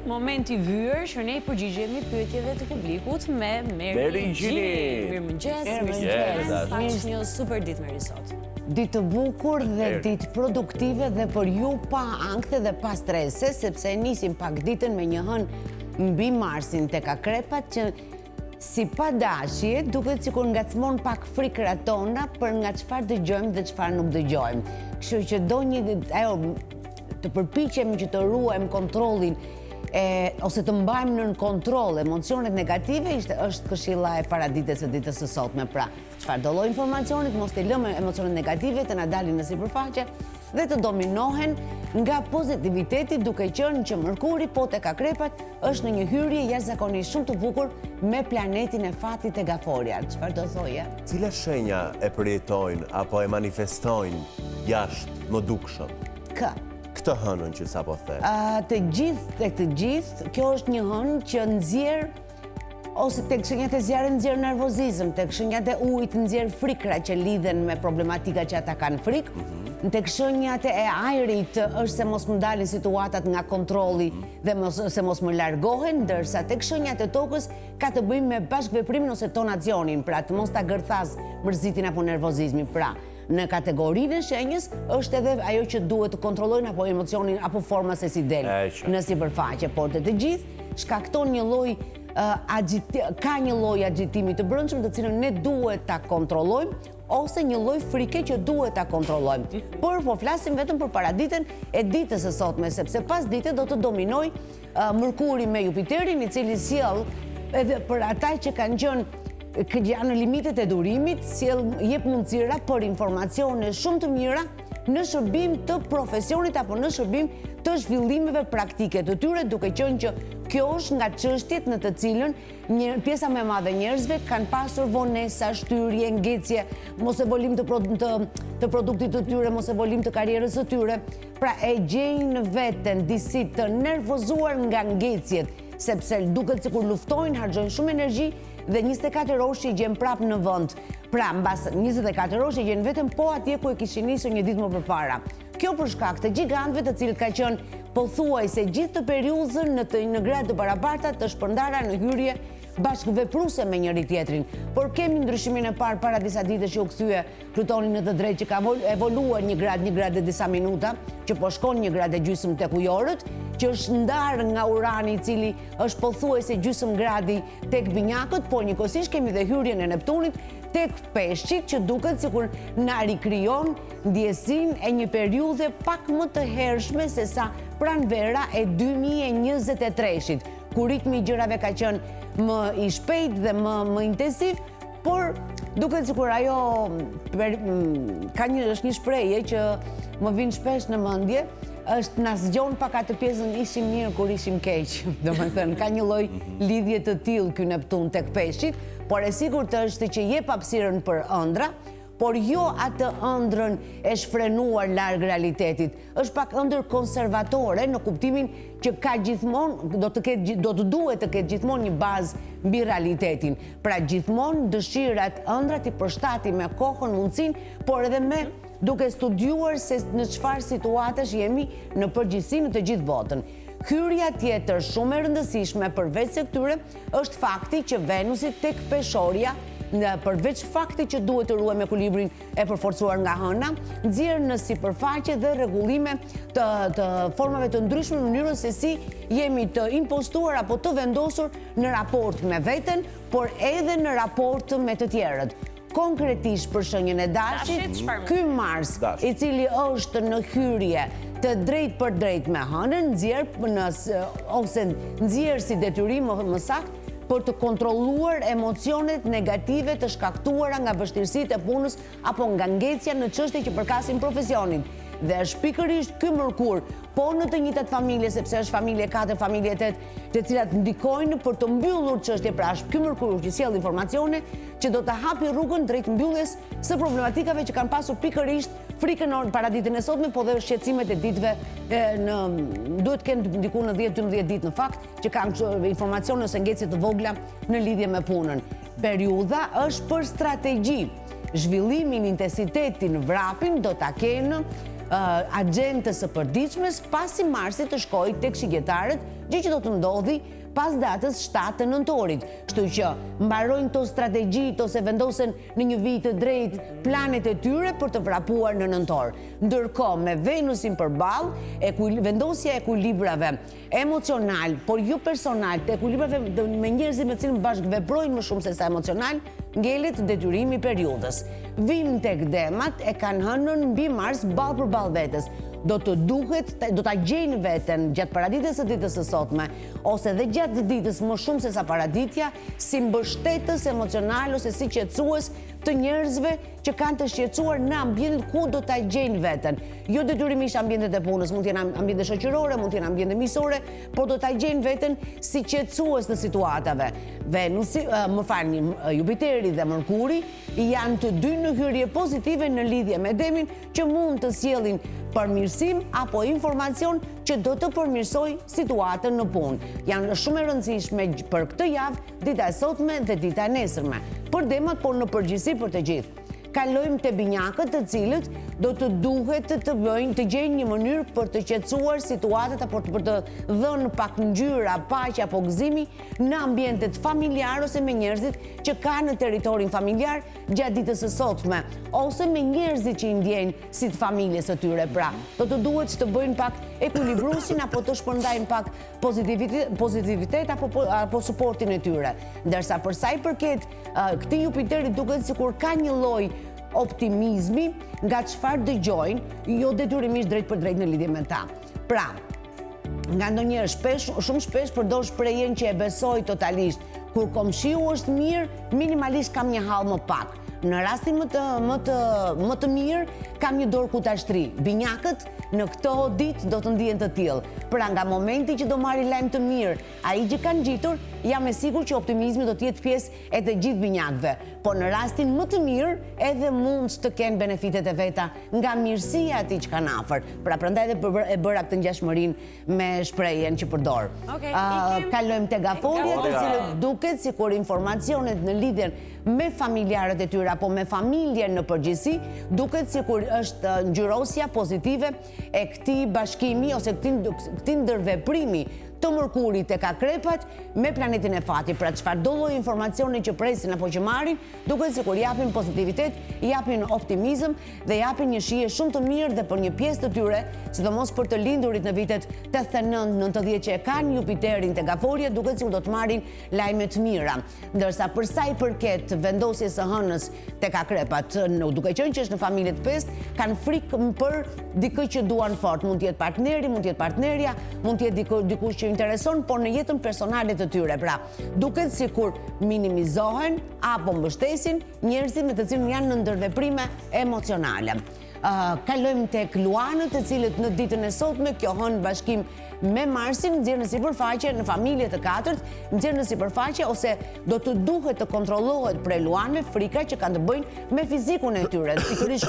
momenti vyer që ne përgjigjemi pyetjeve të publikut me Meri Gjini. Mirëmëngjes, pash një super ditë Meri sot. Ditë të bukur dhe ditë produktive dhe për ju pa ankthe dhe pa strese, sepse nisim pak ditën me një hënë mbi Marsin tek akrepat që si pa dashje duket sikur ngacmon pak frikrat tona për nga çfarë dëgjojmë dhe çfarë nuk dëgjojmë. Kështu që do të përpiqemi që të ruajmë kontrollin ose të mbajmë nën kontroll emocionet negative është këshilla e paradites së ditës së sotme. Pra, çfarë do lloj informacionit, mos të lëmë emocionet negative të na dalin në sipërfaqe dhe të dominohen nga pozitiviteti, duke qenë që Mërkuri po tek akrepat është në një hyrje jashtëzakonisht shumë të bukur me planetin e fatit e Gaforia. Çfarë do thoje? Cila shenja e përjetojnë apo e manifestojnë jashtë më dukshëm? Këtë hënën që sapo the. Të gjithë, kjo është një hënë që nxjerr ose tek shenjat e zjarrit nxjerr nervozizëm, tek shenjat e ujit nxjerr frikra që lidhen me problematika që ata kanë frikë. Tek shenjat e ajrit është se mos më dalin situatat nga kontrolli dhe se mos më largohen, ndërsa tek shenjat e tokës ka të bëjmë me bashkëveprimin ose tonacionin, pra të mos ta gërthas mërzitin apo nervozizmin. Pra, në kategorinë e shenjës është edhe ajo që duhet të kontrollojnë apo emocionin apo forma se si del në sipërfaqe, por të gjithë shkakton një lloj ka një lloj agitimi të brendshëm të cilën ne duhet ta kontrollojmë ose një lloj frike që duhet ta kontrollojmë. Por po flasim vetëm për paraditën e ditës së sotme, sepse pas ditës do të dominoj Mërkuri me Jupiterin, i cili sjell edhe për ata që kanë qenë janë në limitet e durimit, jep mundësira për informacione shumë të mira në shërbim të profesionit apo në shërbim të zhvillimeve praktike të tyre, duke qenë që kjo është nga çështjet në të cilën pjesa më e madhe njerëzve kanë pasur vonesa, shtyrje, ngecje, mos e volim të produktit të tyre, mos e volim të karrierës së tyre. Pra e gjejnë veten disi të nervozuar nga ngecjet, sepse duket sikur luftojnë, harxojnë shumë energji dhe 24 orë i gjen prap në vend. Pra, mbas 24 orë i gjen vetëm po atje ku e kishin nisur një ditë më përpara. Kjo për shkak të gjigantëve, të cilët ka qenë pothuajse gjithë të periudhën në gradë të barabarta të shpërndara në hyrje bashkëvepruese me njëri tjetrin. Por kemi ndryshimin e parë para disa ditësh që u kthye Plutoni në të drejtë, që ka evoluar një grad e disa minuta, që po shkon 1,5 gradë tek ujorët, që është ndarë nga Urani, i cili është pothuajse gjysmë gradi tek binjakët, por njëkohësisht kemi dhe hyrjen e Neptunit tek Peshqit, që duket sikur na rikrijon ndjesinë e një periudhe pak më të hershme se sa pranvera e 2023-shit, ku ritmi i gjërave ka qenë më i shpejt dhe më intensiv, por duket sikur ajo është një shprehje që më vjen shpesh në mendje, është na zgjon pak atë pjesën ishim mirë kur ishim keq. Domethënë ka një lloj lidhje të tillë ky Neptun tek Peshqit, por e sigurt është që jep hapësirën për ëndra, por jo atë ëndrën e shfrenuar larg realitetit. Është pak ëndër konservatore në kuptimin që ka gjithmonë do të duhet të ketë gjithmonë një bazë mbi realitetin. Pra gjithmonë dëshirat ëndrat i përshtatin me kohën, mundësinë, por edhe me duke studiuar se në çfarë situatash jemi në përgjithësi në të gjithë botën. Hyrja tjetër shumë e rëndësishme përveç se këtyre është fakti që Venusi tek Peshorja, përveç fakti që duhet të ruajmë ekuilibrin e përforcuar nga hëna, nxjerr në sipërfaqe dhe rregullime të formave të ndryshme në mënyrën se si jemi të impostuar apo të vendosur në raport me veten, por edhe në raport me të tjerët. Konkretisht për shenjën e Dashit, ky Mars, i cili është në hyrje të drejt për drejt me hënën, nxjerr si detyrim më saktë për të kontrolluar emocionet negative të shkaktuara nga vështirësitë e punës apo nga ngecja në çështje që përkasin profesionin. Dhe është pikërisht ky Mërkur, po në të njëjtat familje, sepse është familje 4, familje 8, të cilat ndikojnë për të mbyllur çështje, pra është ky Mërkur që sjell informacione që do të hapi rrugën drejt mbylljes së problematikave që kanë pasur pikërisht frikën para ditën e sotme, po dhe shqetësimet e ditëve duhet të kenë diku në 10-12 ditë në fakt, që kanë informacione ose ngecje të vogla në lidhje me punën. Periudha është për strategji. Zhvillimin, intensitetin, vrapin do ta kenë agentës së përditshmes pasi Marsi të shkojë tek shigjetarët, gjë që do të ndodhi pas datës 7 të nëntorit. Kështu që mbarojnë to strategji ose vendosen në një vit të drejtë planet e tyre për të vrapuar në nëntor. Ndërkohë me Venusin përballë, vendosja e ekuilibrave emocional, por jo personal, të ekuilibrave me njerëzit me cilën bashkëveprojnë më shumë se sa emocional, ngelet detyrimi i periudhës. Vim tek demat e kanë hënën mbi Mars ballë për ballë vetes. Do ta gjejnë veten gjatë paraditës së ditës së sotme, ose dhe gjatë ditës më shumë se sa paraditja, si mbështetës emocional ose si qetësues të njerëzve që kanë të shqetësuar në ambientet ku do ta gjejnë veten. Jo detyrimisht ambientet e punës, mund të jenë ambiente shoqërore, mund të jenë ambiente miqësore, por do ta gjejnë veten si qetësues të situatave. Venusi, Jupiteri dhe Mërkuri janë të dy në hyrje pozitive në lidhje me Demin që mund të sjellin përmirësim apo informacion që do të përmirësoj situatën në punë. Janë shumë e rëndësishme për këtë javë, dita e sotme dhe dita e nesërme. Për demat, por në përgjithësi për të gjithë. Kalojmë te binjakët, të cilët do të duhet të gjejnë një mënyrë për të qetësuar situatët apo për të dhënë pak ngjyra, paqe apo gëzimi në ambientet familjar ose me njerëzit që kanë në territorin familjar gjatë ditës së sotme, ose me njerëzit që i ndjejnë si të familjes së tyre. Pra, do të duhet të bëjnë pak ekuilibrusin apo të shpërndajnë pak pozitivitet apo suportin e tyre. Ndërsa për sa i përket këtij Jupiterit duket sikur ka një lloj optimizmi nga çfarë dëgjojnë, jo detyrimisht drejt për drejt në lidhje me ta. Pra, nga ndonjëherë shumë shpesh përdor shprehjen që e besoj totalisht, kur komshiu është mirë, minimalisht kam një hall më pak. Në rastin më të mirë, kam një dorë ku ta shtri. Binjakët në këto ditë do të ndihen të tillë. Pra nga momenti që do marri lajm të mirë, ai që kanë ngjitur, jam e sigurt që optimizmi do të jetë pjesë e të gjithë binjakëve. Po në rastin më të mirë, edhe mund të kenë benefitet e veta nga mirësia e atij që kanë afër. Pra prandaj edhe e bëra këtë ngjashmërinë me shprehjen që përdor. Kalojmë te gafoljet, të cilët duket sikur informacionet në lidhjen me familjarët e tyre apo me familjen në përgjithësi, duket sikur është ngjyrosja pozitive e këtij bashkimi ose këtij ndërveprimi të Mërkurit tek Akrepat me planetin e Fatit. Pra çfarë do lloj informacione që presin apo që marrin, duket sikur japin pozitivitet, japin optimizëm dhe japin një shije shumë të mirë dhe për një pjesë të tyre, sidomos për të lindurit në vitet 89-90 që e kanë Jupiterin tek Gafolja, duket sikur do të marrin lajme të mira. Ndërsa për sa i përket vendosjes së hënës tek Akrepat, duke qenë që është në familje të pestë, kanë frikë për dikë që duan fort. Mund të jetë partneri, mund të jetë partnerja, mund të jetë dikush që intereson, por në jetën personale të tyre. Pra, duket sikur minimizohen apo mbështesin njerëzit me të cilët janë në ndërveprime emocionale. Kalojmë tek Luanët, të cilët në ditën e sotme kjo hënë bashkim me Marsin nxjerr në sipërfaqe në familje të katërt, nxjerr në sipërfaqe ose do të duhet të kontrollohet prej Luanëve frika që kanë të bëjnë me fizikun e tyre. Pikërisht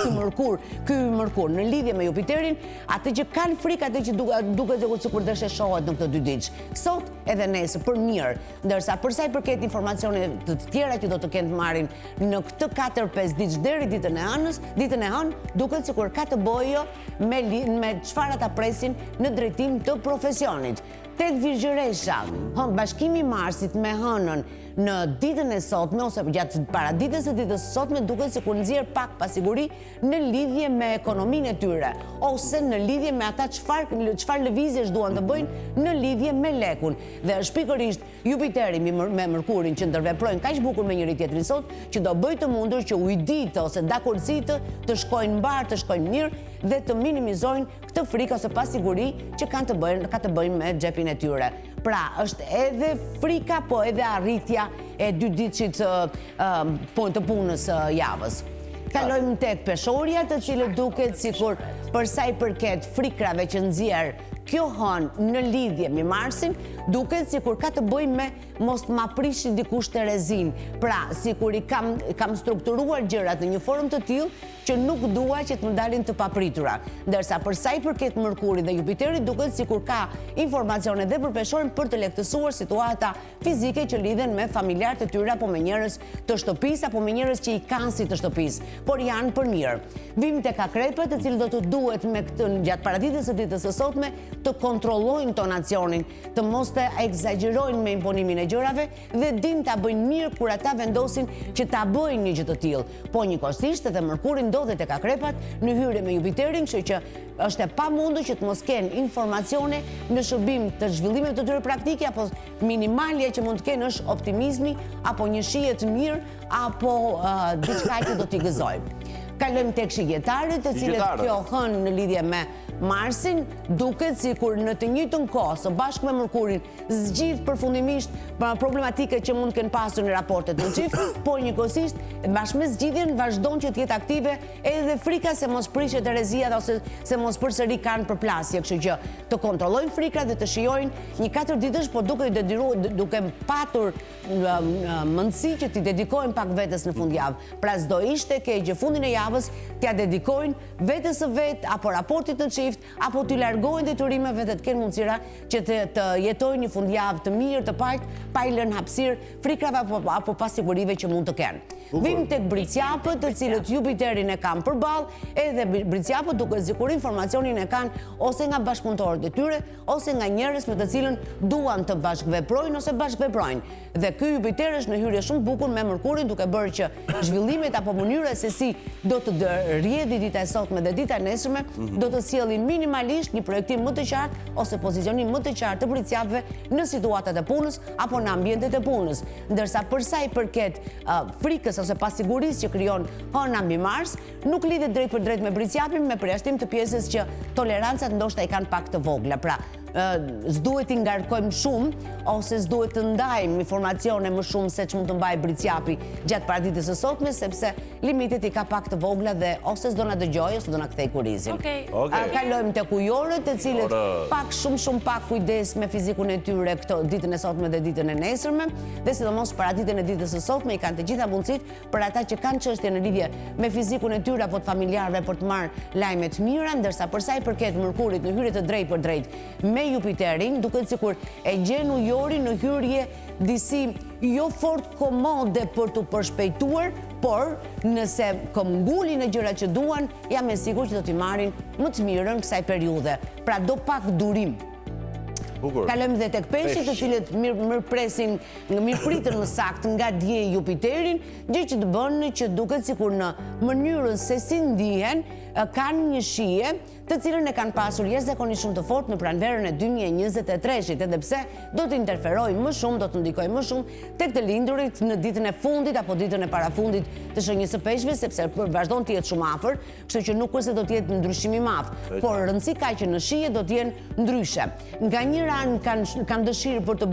ky Mërkur në lidhje me Jupiterin, atë që kanë frikë, atë që duket sikur të sheshohet në këtë dy ditë. Sot edhe nesër për mirë, ndërsa për sa i përket informacione të tjera që do të kenë të marrin në këtë 4-5 ditë deri ditën e hënë, duket sikur ka të bëjë me çfarë ata presin në drejtim të profesionit. Tek Virgjëresha, bashkimi Marsit me hënën në ditën e sotme ose gjatë paraditës së ditës së sotme duket sikur nxjerr pak pasiguri në lidhje me ekonominë e tyre ose në lidhje me ata çfarë lëvizjesh duan të bëjnë në lidhje me lekun. Dhe është pikërisht Jupiteri me Mërkurin që ndërveprojnë kaq bukur me njëri tjetrin sot, që do bëj të mundur që ujditë ose dakorsitë të shkojnë mbar, të shkojnë mirë dhe të minimizojnë këtë frikë ose pasiguri që ka të bëjnë me xhepin e tyre. Pra, është edhe frika, po edhe arritja e 2 ditësit të punës javës. Kalojmë tek Peshorja, të cilët duket sikur për sa i përket frikrave që nxjerr kjo hënë në lidhje me Marsin, duket sikur ka të bëjë me mos ma prishi dikush Terezin. Pra, sikur i kam strukturuar gjërat në një formë të tillë që nuk dua që të më dalin të papritura. Ndërsa për sa i përket Mërkurit dhe Jupiterit duket sikur ka informacione dhe përpeshojnë për të lehtësuar situata fizike që lidhen me familjarët e tyre apo me njerëz të shtëpisë apo me njerëz që i kanë si të shtëpisë, por janë për mirë. Vim tek akrepët, të cilët do të duhet me këtë gjatë paraditës së ditës së sotme të kontrollojnë tonacionin, të mos të egzagjerojnë me imponimin e gjërave dhe din ta bëjnë mirë kur ata vendosin që ta bëjnë një gjë të tillë. Po njëkohësisht edhe Mërkuri ndodhet tek akrepat në hyrje me Jupiterin, kështu që është e pamundur që të mos kenë informacione në shërbim të zhvillimeve të tyre praktike, apo minimalja që mund të kenë është optimizmi apo një shije të mirë apo diçka që do t'i gëzojmë. Kalojmë tek shigjetarët, të cilët kjo hën në lidhje me Marsin, duket sikur në të njëjtën kohë, së bashku me Mërkurin, zgjidh përfundimisht problematike që mund të kenë pasur në raportet në çift, por njëkohësisht bashkë me zgjidhjen vazhdon që të jetë aktive edhe frika se mos prishet Terezia ose se mos përsëri kanë përplasje, kështu që të kontrollojnë frikrat dhe të shijojnë një 4 ditësh, por duke patur mundësi që t'i dedikojnë pak vetes në fundjavë. Pra s'do ishte keq që fundin e javës t'ia dedikojnë vetes së vet apo raportit në çift apo t'i largojnë detyrimeve dhe të kenë mundësira që të jetojnë një fundjavë të mirë, të paqë, pa i lënë hapësirë frikrave apo pasigurive që mund të kenë. Vim tek Bricjapët, të cilët Jupiterin e kanë përballë, edhe Bricjapët duke sikur informacionin e kanë ose nga bashkëpunëtorët e tyre, ose nga njerëz me të cilën duan të bashkëveprojnë ose bashkëveprojnë. Dhe ky Jupiter është në hyrje shumë bukur me Mërkurin, duke bërë që zhvillimet apo mënyra se si do të rrjedhë dita e sotme dhe dita e nesërme do të sjellin minimalisht një projektim më të qartë ose pozicionim më të qartë të Bricjapëve në situatat e punës apo në ambientet e punës. Ndërsa për sa i përket frikës ose pasigurisë që krijon hëna mbi Mars, nuk lidhet drejt për drejt me Bricjapin, me përjashtim të pjesës që tolerancat ndoshta i kanë pak të vogla. Pra, s'duhet t'i ngarkojmë shumë ose s'duhet të ndajmë informacione më shumë se që mund të mbajë Bricjapi gjatë paraditës së sotme, sepse limitet i ka pak të vogla dhe ose s'do na dëgjojë ose do na kthej kurizin. Kalojmë tek ujorët, të cilët pak shumë pak kujdes me fizikun e tyre këto ditën e sotme dhe ditën e nesërme, dhe sidomos paraditën e ditës së sotme i kanë të gjitha mundësitë për ata që kanë çështje në lidhje me fizikun e tyre apo të familjarëve për të marrë lajme të mira, ndërsa për sa i përket Mërkurit në hyrje të drejtë për drejt me Jupiterin, duket sikur e gjen ujorin në hyrje disi jo fort komode për të përshpejtuar, por nëse ngulin e gjërat që duan, jam e sigurt që do t'i marrin më të mirën kësaj periudhe. Pra do pak durim. Kalojmë dhe tek Peshqit, të cilët mirëpresin, mirëpritën më saktë nga dje Jupiterin, gjë që të bën që duket sikur në mënyrën se si ndihen, kanë një shije të cilën e kanë pasur jashtëzakonisht shumë të fortë në pranverën e 2023-shit, edhe pse do të interferojë më shumë, do të ndikojë më shumë tek të lindurit në ditën e fundit apo ditën e parafundit të shenjës së Peshqve, sepse vazhdon të jetë shumë afër, kështu që nuk është se do të jetë ndryshim i madh, por rëndësi ka që në shije do të jenë ndryshe. Nga një anë kanë dëshirë për të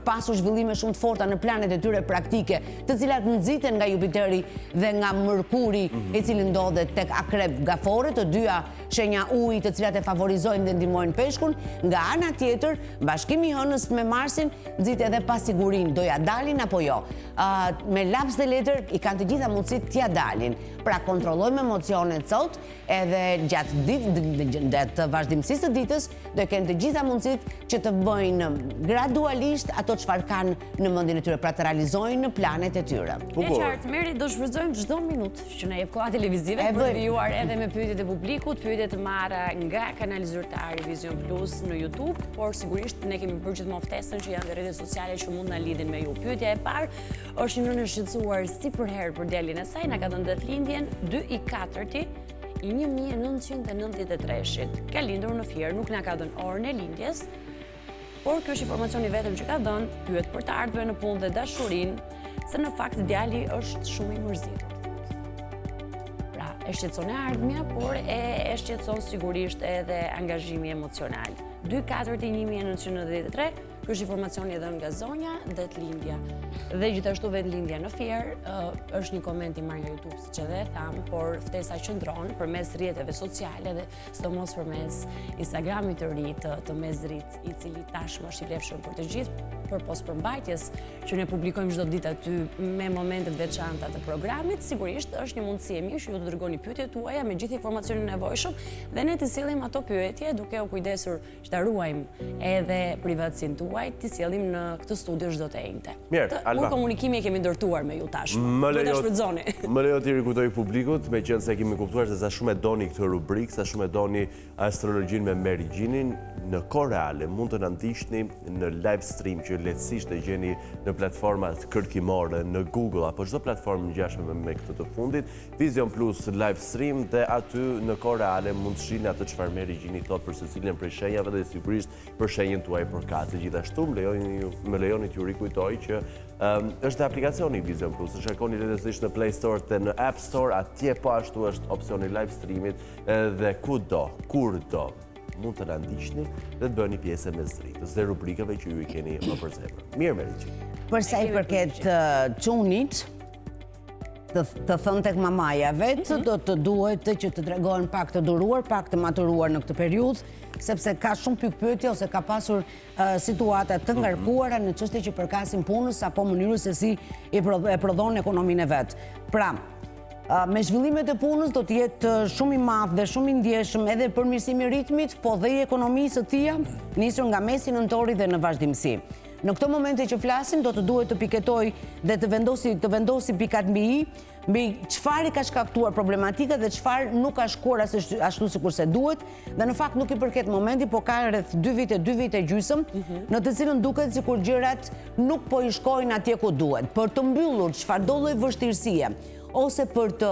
pasur zhvillime shumë të forta në planet e tyre praktike, të cilat nxiten nga Jupiteri dhe nga Mërkuri, i cili ndodhet tek Akrep Gafore, të dyja shenja ujit të cilat e favorizojnë dhe ndihmojnë Peshkun. Nga ana tjetër, bashkimi i hënës me Marsin nxit edhe pasigurin, do ja dalin apo jo. Me laps dhe letër i kanë të gjitha mundësit t'ja dalin. Pra kontrollojmë emocionet sot, edhe gjatë vazhdimësisë të ditës do kenë të gjitha mundësit që të bëjnë gradualisht ato çfarë kanë në mendjen e tyre, pra të realizojnë në planet e tyre. E qartë, Meri, do shfrytëzojmë çdo minutë që na jep koha televizive për vijuar edhe me pyetjet e publikut, pyetje të marra nga kanali zyrtar i Vision Plus në YouTube, por sigurisht ne kemi bërë gjithmonë ftesën që janë rrjetet sociale që mund na lidhin me ju. Pyetja e parë është një nënë e shqetësuar si për herë për djalin e saj, na ka dhënë ditëlindjen 2/4 i 1993-shit. Ka lindur në Fier, nuk na ka dhënë orën e lindjes, por ky është informacioni vetëm që ka dhënë, pyet për të ardhmen në punë dhe dashurinë, se në fakt djali është shumë i mërzitur. Pra, e shqetëson e ardhmja, por e shqetëson sigurisht edhe angazhimi emocional. 2/4 i 1993, Ky është informacioni edhe nga zonja dhe të lindja. Dhe gjithashtu vetë lindja në Fier, është një koment i marrë nga YouTube, siç edhe tham, por ftesa qëndron përmes rrjeteve sociale dhe sidomos përmes Instagramit të ri të Mezrit, i cili tashmë është i lefshëm për të gjithë, përpos përmbajtjes që ne publikojmë çdo ditë aty me momentet veçanta të programit. Sigurisht është një mundësi e mirë që ju të dërgoni pyetjet tuaja me gjithë informacionin e nevojshëm dhe ne të sillim ato pyetje duke u kujdesur që ta ruajmë edhe privatësinë tuaj, të sillim në këtë studio çdo të enjte. Mirë, Alba. Komunikimi e kemi ndërtuar me ju tashmë. Më lejo t'i rikujtoj publikut, me qenë se kemi kuptuar se sa shumë e doni këtë rubrikë, sa shumë e doni astrologjinë me Meri Gjinin, në kohë reale mund të na ndiqni në live stream që lehtësisht e gjeni në platformat kërkimore, në Google apo çdo platformë ngjashme me këtë të fundit, Vision Plus live stream, dhe aty në kohë reale mund të shihni atë çfarë Meri Gjini thot për secilin prej shenjave dhe sigurisht për shenjën tuaj përkatëse. Gjithashtu më lejoni t'ju rikujtoj që është aplikacioni Vision Plus, të shkarkoni lehtësisht në Play Store dhe në App Store, atje po ashtu është opsioni live streamit dhe kudo, kurdo mund të na ndiqni dhe të bëni pjesë e Mezritës dhe rubrikave që ju i keni më përzemër. Mirë, Meri. Për sa i përket çunit, të thënë tek mamaja vetë, do të duhet që të tregohen pak të duruar, pak të maturuar në këtë periudhë, sepse ka shumë pikpyetje ose ka pasur situata të ngarkuara në çështje që përkasin punës apo mënyrën se si e prodhon ekonominë e vet. Pra, me zhvillimet e punës do të jetë shumë i madh dhe shumë i ndjeshëm edhe përmirësimi i ritmit, po dhe i ekonomisë së tij, nisur nga mesi nëntori dhe në vazhdimsi. Në këto momente që flasim, do të duhet të piketoj dhe të vendosi pikat mbi çfarë ka shkaktuar problematika dhe çfarë nuk ka shkuar ashtu sikurse duhet, dhe në fakt nuk i përket momenti, po ka rreth 2 vite gjysmë, në të cilën duket sikur gjërat nuk po i shkojnë atje ku duhet. Për të mbyllur çfarëdo lloj vështirësie ose për të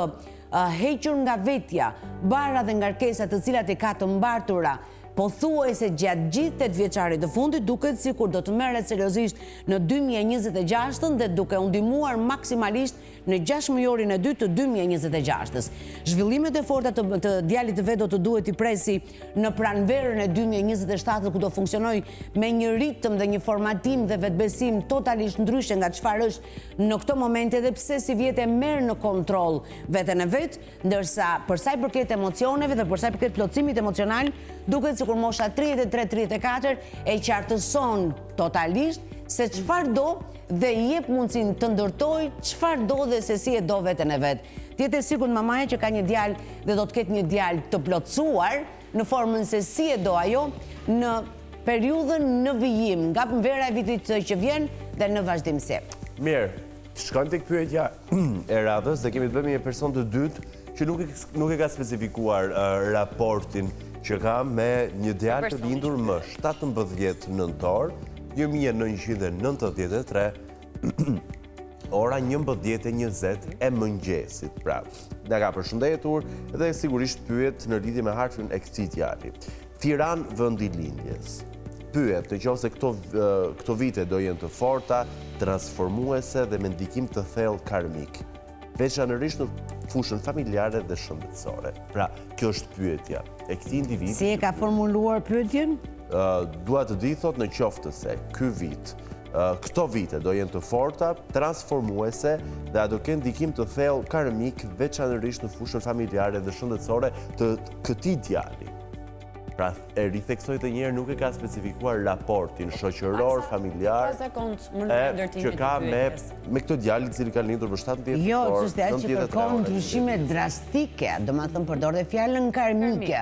hequr nga vetja bara dhe ngarkesat të cilat i ka të mbartura pothuajse gjatë gjithë 8 vjeçarit të fundit, duket sikur do të merret seriozisht në 2026 dhe duke u ndihmuar maksimalisht në 6 mujorin e dytë të 2026-s. Zhvillimet e forta të djalit të vet do të duhet i presi në pranverën e 2027, ku do funksionoj me një ritëm dhe një formatim dhe vetbesim totalisht ndryshe nga çfarë është në këto momente, edhe pse si vjet e merr në kontroll veten e vet, ndërsa për sa i përket emocioneve dhe për sa i përket plotësimit emocional, duket sikur mosha 33-34 e qartëson totalisht se çfarë do dhe i jep mundësinë të ndërtoj çfarë do dhe se si e do veten e vet. Tjetë e sigurt mamaja që ka një djalë dhe do të ketë një djalë të plotësuar në formën se si e do ajo në periudhën në vijim, nga vera e vitit që vjen dhe në vazhdimsi. Mirë, shkojmë tek pyetja e radhës dhe kemi të bëjmë një person të dytë që nuk e ka specifikuar raportin që ka me një djalë të lindur më 17 nëntor 1993, ora 11:20 e mëngjesit. Pra, nga ka përshëndetur dhe sigurisht pyet në lidhje me harfin e këtij djali. Tiranë, vendi lindjes. Pyet nëse këto vite do jenë të forta, transformuese dhe me ndikim të thellë karmik, veçanërisht në fushën familjare dhe shëndetësore. Pra, kjo është pyetja e këtij individi. Si e ka formuluar pyetjen? Dua të di, thot, në qoftë se ky vit, këto vite do jenë të forta, transformuese dhe do kenë ndikim të thellë karmik, veçanërisht në fushën familjare dhe shëndetësore të këtij djali. Pra, e ritheksoj të njerë, nuk e ka specifikuar raportin shoqëror, familjar, që ka me këtë djali cili ka lindur për 17 Jo, çështja që kërkon ndryshime drastike, domethënë përdor dhe fjalën karmike.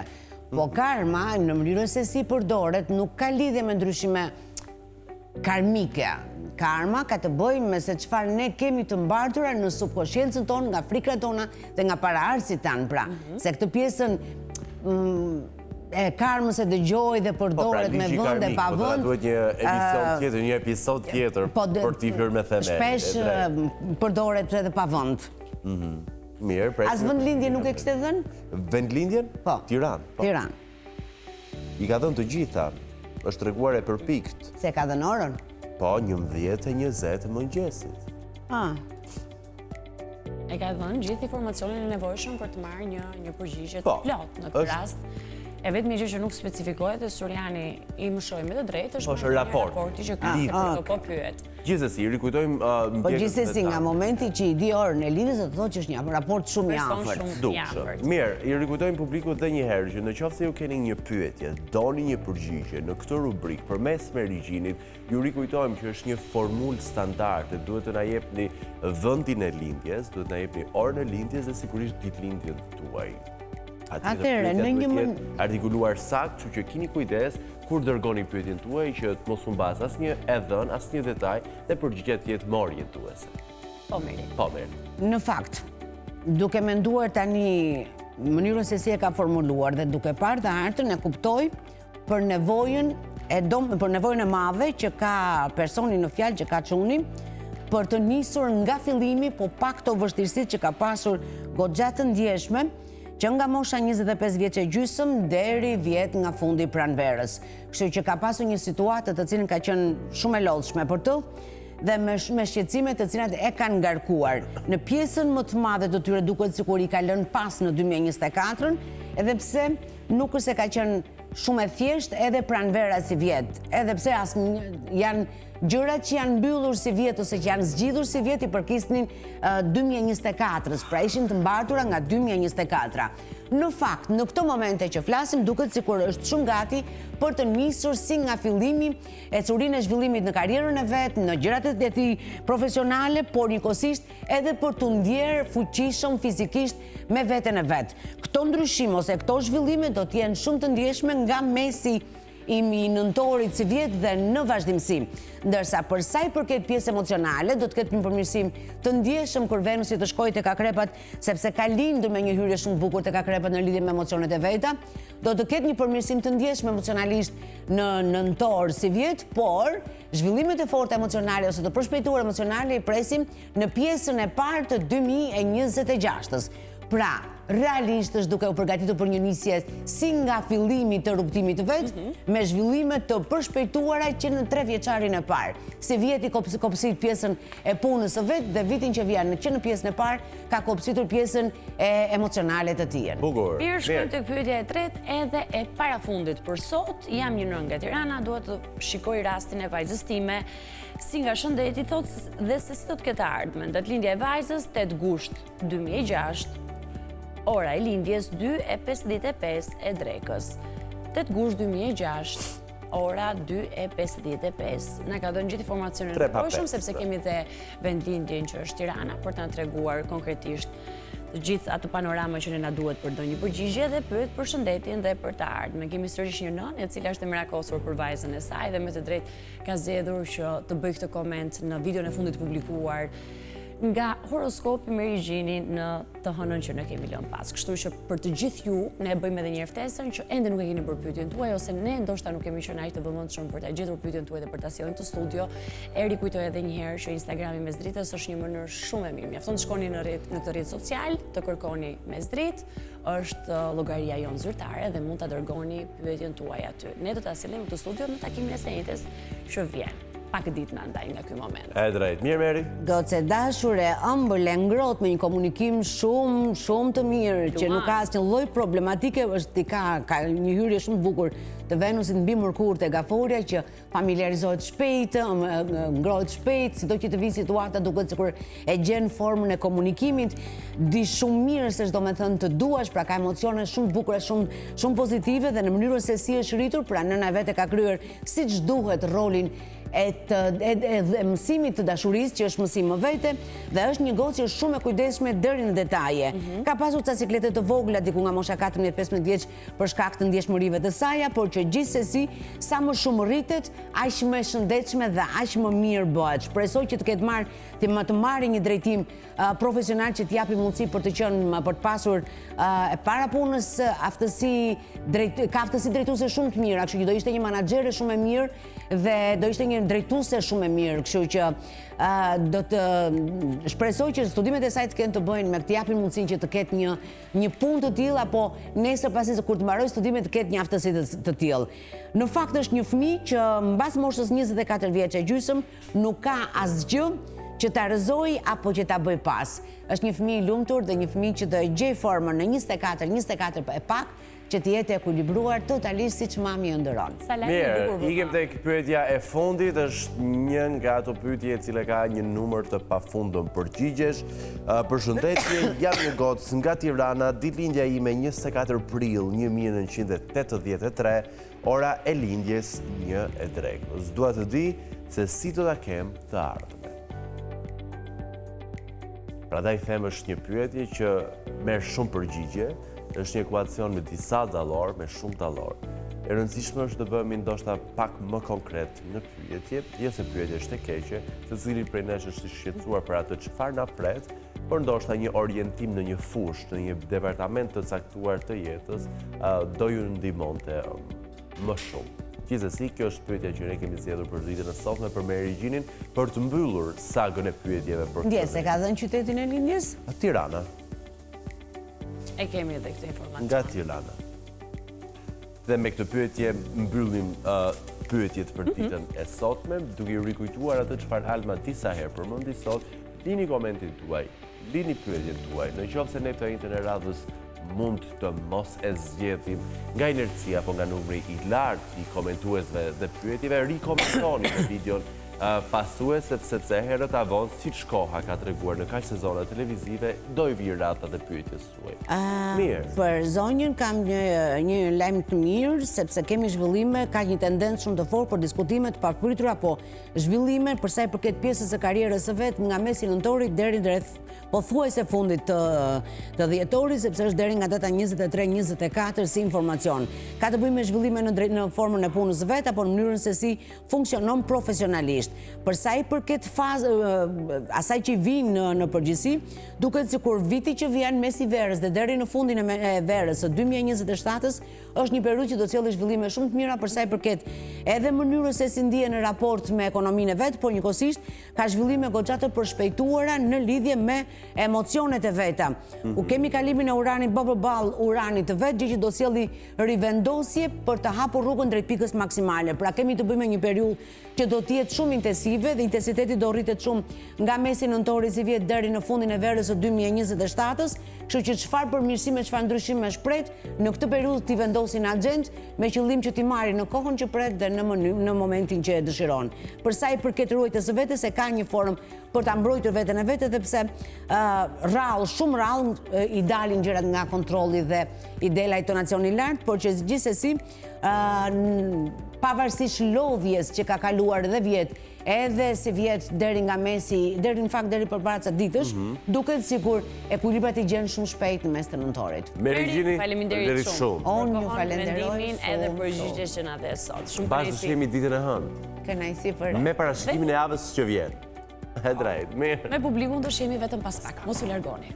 Po karma, në mënyrën se si përdoret, nuk ka lidhje me ndryshime karmike. Karma ka të bëjë me se çfarë ne kemi të mbartura në subkonsciencën tonë, nga frikrat tona dhe nga paraardhësit tanë. Pra, se këtë pjesën e karmës e dëgjoj dhe përdoret me vënd e pa vënd. Duhet një emision tjetër, një episod tjetër për t'i hyrë me themel. Shpesh përdoret edhe pa vënd. Mirë, as vendlindje nuk e kishte dhënë? Vendlindjen? Po. Tiranë. Tiranë. I ka dhënë të gjitha. Është treguar e përpikt. Se ka dhënë orën? Po, 11:20 mëngjesit. E ka dhënë gjithë informacionin e nevojshëm për të marrë një përgjigje të plot në këtë rast. E vetëm gjë që nuk specifikohet dhe Suriani i mëshoj me të drejtë është raporti që ka se po pyet. Gjithsesi, rikujtojmë po gjithsesi nga momenti që i di orën e lidhjes do të thotë që është një raport shumë i afërt. Mirë, i rikujtojmë publikut edhe një herë që nëse ju keni një pyetje, doni një përgjigje në këtë rubrikë përmes Merigjinit, ju rikujtojmë që është një formulë standarde, duhet të na jepni vendin e lindjes, duhet të na jepni orën e lindjes dhe sigurisht ditëlindjen tuaj. Atëherë, në një mënyrë artikuluar saktë, kështu që keni kujdes kur dërgoni pyetjen tuaj që të mos humbas asnjë dhënë, asnjë detaj dhe përgjigja të jetë më orientuese. Po mirë. Në fakt, duke menduar tani mënyrën se si e ka formuluar dhe duke parë të hartën e kuptoj për nevojën e madhe që ka personi në fjalë që ka çuni për të nisur nga fillimi, po pak këto vështirësitë që ka pasur goxha të ndjeshme, që nga mosha 25 vjeç e gjysmë deri vjet nga fundi pranverës. Kështu që ka pasur një situatë të cilën ka qenë shumë e lodhshme për të dhe me shqetësime të cilat e kanë ngarkuar. Në pjesën më të madhe të tyre duket sikur i ka lënë pas në 2024, edhe pse nuk është se ka qenë shumë e thjeshtë edhe pranvera si vjet, edhe pse janë gjërat që janë mbyllur si vjet ose që janë zgjidhur si vjet i përkisnin 2024-s, pra ishin të mbartura nga 2024. Në fakt, në këto momente që flasim, duket sikur është shumë gati për të nisur si nga fillimi ecurinë e zhvillimit në karrierën e vet, në gjërat e tij profesionale, por njëkohësisht edhe për të ndjerë fuqishëm fizikisht me veten e vet. Këto ndryshime ose këto zhvillime do të jenë shumë të ndjeshme nga mesi i nëntorit si vjet dhe në vazhdimsi. Ndërsa për sa i përket pjesë emocionale, do të ketë një përmirësim të ndjeshëm kur Venusi të shkojë tek akrepat, sepse ka lindur me një hyrje shumë bukur tek akrepat në lidhje me emocionet e veta. Do të ketë një përmirësim të ndjeshëm emocionalisht në nëntor si vjet, por zhvillimet e forta emocionale ose të përshpejtuara emocionale i presim në pjesën e parë të 2026-s. Pra, realisht është duke u përgatitur për një nisje si nga fillimi të rrugtimit të vet, me zhvillime të përshpejtuara që në 3 vjeçarin e parë. Si vjeti kopësit pjesën e punës së vet dhe vitin që vjen që në pjesën e parë ka kopësitur pjesën e emocionale të tij. Bukur. Mirë, shkojmë tek pyetja e tretë edhe e parafundit për sot. Jam një nën nga Tirana, duhet të shikoj rastin e vajzës time. Si nga Shëndeti thotë dhe se si do të ketë ardhmen. Datëlindja e vajzës 8 gusht 2006. Ora e lindjes 2:55 e drekës. 8 gusht 2006, ora 2:55. Na ka dhënë gjithë informacionin e përkohshëm sepse kemi dhe vendlindjen që është Tirana për të na treguar konkretisht gjithë atë panorama që ne na duhet për ndonjë përgjigje dhe pyet për shëndetin dhe për të ardhmen. Kemi sërish një nënë e cila është e merakosur për vajzën e saj dhe me të drejtë ka zgjedhur që të bëj këtë koment në videon e fundit publikuar nga horoskopi Merigjini në të hënën që ne kemi lënë pas. Kështu që për të gjithë ju, ne bëjmë edhe një ftesën që ende nuk e keni bërë pyetjen tuaj ose ne ndoshta nuk kemi qenë aq të vëmendshëm për ta gjetur pyetjen tuaj dhe për ta sjellën në studio. E rikujtoj edhe një herë që Instagrami Mesdritës është një mënyrë shumë e mirë. Mjafton të shkoni në këtë rrjet social, të kërkoni Mesdrit, është llogaria jonë zyrtare dhe mund ta dërgoni pyetjen tuaj aty. Ne do ta sjellim në studio në takimin e senjtes që vjen. Pak ditë në ndaj nga ky moment. E drejt. Mirë, Meri. Goce dashur e ëmbël e ngrohtë me një komunikim shumë të mirë, që nuk ka asnjë lloj problematike, është ka një hyrje shumë të bukur të Venusit mbi Mërkur te Gaforia që familiarizohet shpejt, ngrohet shpejt, sido që të vi situata duket sikur e gjen formën e komunikimit, di shumë mirë se çdo më thënë të duash, pra ka emocione shumë bukura, shumë pozitive dhe në mënyrën se si është rritur, pra nëna vetë ka kryer siç duhet rolin e mësimit të dashurisë, që është mësim më vete, dhe është një gocë që është shumë e kujdesshme deri në detaje. Ka pasur ca siklete të vogla diku nga mosha 14-15 vjeç për shkak të ndjeshmërive të saj, por që gjithsesi sa më shumë rritet, aq më e shëndetshme dhe aq më mirë bëhet. Shpresoj që të ketë të marrë një drejtim profesional që të japi mundësi për të qenë për të pasur para punës ka aftësi drejtuese shumë të mira, kështu që do ishte një menaxhere shumë e mirë dhe do ishte një drejtuese shumë e mirë, kështu që do të shpresoj që studimet e saj të kenë të bëjnë me të japin mundësinë që të ketë një punë të tillë, apo nesër pasi se kur të mbaroj studimet të ketë një aftësi të tillë. Në fakt është një fëmijë që mbas moshës 24 vjeç e gjysmë nuk ka asgjë që ta rrëzoj apo që ta bëj pas. Është një fëmijë i lumtur dhe një fëmijë që do e gjej formën në 24 e pak, që të jetë ekuilibruar totalisht siç mami ë ndëron. Mirë, ikem tek pyetja e fundit, është një nga ato pyetje e cila ka një numër të pafundëm përgjigjesh. Përshëndetje, jam një gocë nga Tirana, ditëlindja ime 24 prill 1983, ora e lindjes 1 e drekës. Dua të di se si do ta kem të ardhmen. Prandaj them është një pyetje që merr shumë përgjigje, është një ekuacion me disa dallor, me shumë dallor. E rëndësishme është të bëhemi ndoshta pak më konkret në pyetje, jo se pyetja është e keqe, secili prej nesh është i shqetësuar për atë çfarë na pret, por ndoshta një orientim në një fushë, në një departament të caktuar të jetës, do ju ndihmonte më shumë. Gjithsesi, kjo është pyetja që ne kemi zgjedhur për ditën e sotme për Meri Gjinin, për të mbyllur sagën e pyetjeve për këtë. Ndjes, e ka dhënë qytetin e lindjes? Tirana. E kemi edhe këtë informacion. Nga Tirana. Dhe me këtë pyetje mbyllim pyetjet për ditën e sotme, duke i rikujtuar atë çfarë halma disa herë përmendi sot, lini komentin tuaj, lini pyetjet tuaj. Në qoftë se ne të njëjtën e radhës mund të mos e zgjedhim nga inercia apo nga numri i lartë i komentuesve dhe pyetjeve, rikomentoni në videon pasues, sepse herët avon, siç koha ka treguar në kaq sezone televizive, do i vi ratat e pyetjes suaj. Mirë. Për zonjën kam një lajm të mirë, sepse kemi zhvillime, ka një tendencë shumë të fortë për diskutime të papritura, apo zhvillime për sa i përket pjesës së karrierës së vet nga mesi nëntorit deri drejt pothuajse fundit të dhjetorit, sepse është deri nga data 23-24 si informacion. Ka të bëjë me zhvillime në formën e punës së vet apo në mënyrën se si funksionon profesionalisht. Për sa i përket asaj që vijnë në përgjithësi, duket sikur viti që vjen mes i verës dhe deri në fundin e verës së 2027-s është një periudhë që do të sjellë zhvillime shumë të mira për sa i përket edhe mënyrës se si ndihen në raport me ekonominë e vet, por njëkohësisht ka zhvillime goxha të përshpejtuara në lidhje me emocionet e veta. U kemi kalimin e uranit përballë uranit të vet, gjë që do sjellë rivendosje për të hapur rrugën drejt pikës maksimale. Pra kemi të bëjmë me një periudhë që do të jetë shumë intensive dhe intensiteti do rritet shumë nga mesi nëntorit si vjet deri në fundin e verës së 2027-s, kështu që çfarë përmirësime, çfarë ndryshime shpret në këtë periudhë ti vendosin agent me qëllim që ti marri në kohën që pret dhe në momentin që e dëshiron. Për sa i përket ruajtjes së vetes, e ka një formë për ta mbrojtur veten e vet, edhe pse shumë rrallë i dalin gjërat nga kontrolli dhe i del ai tonacioni i lartë, por që gjithsesi pavarësisht lodhjes që ka kaluar edhe vjet, edhe si vjet deri nga mesi, deri përpara ca ditësh, duket sikur ekuilibrat i gjen shumë shpejt në mes të nëntorit. Meri Gjini, faleminderit shumë. Unë ju falenderoj edhe përgjigjes që na dhe sot. Shumë Bashkë shihemi ditën e hënë. Kënaqësi për Me parashikimin e javës që vjen. E drejt, mirë. Me publikun do shihemi vetëm pas pak. Mos u largoni.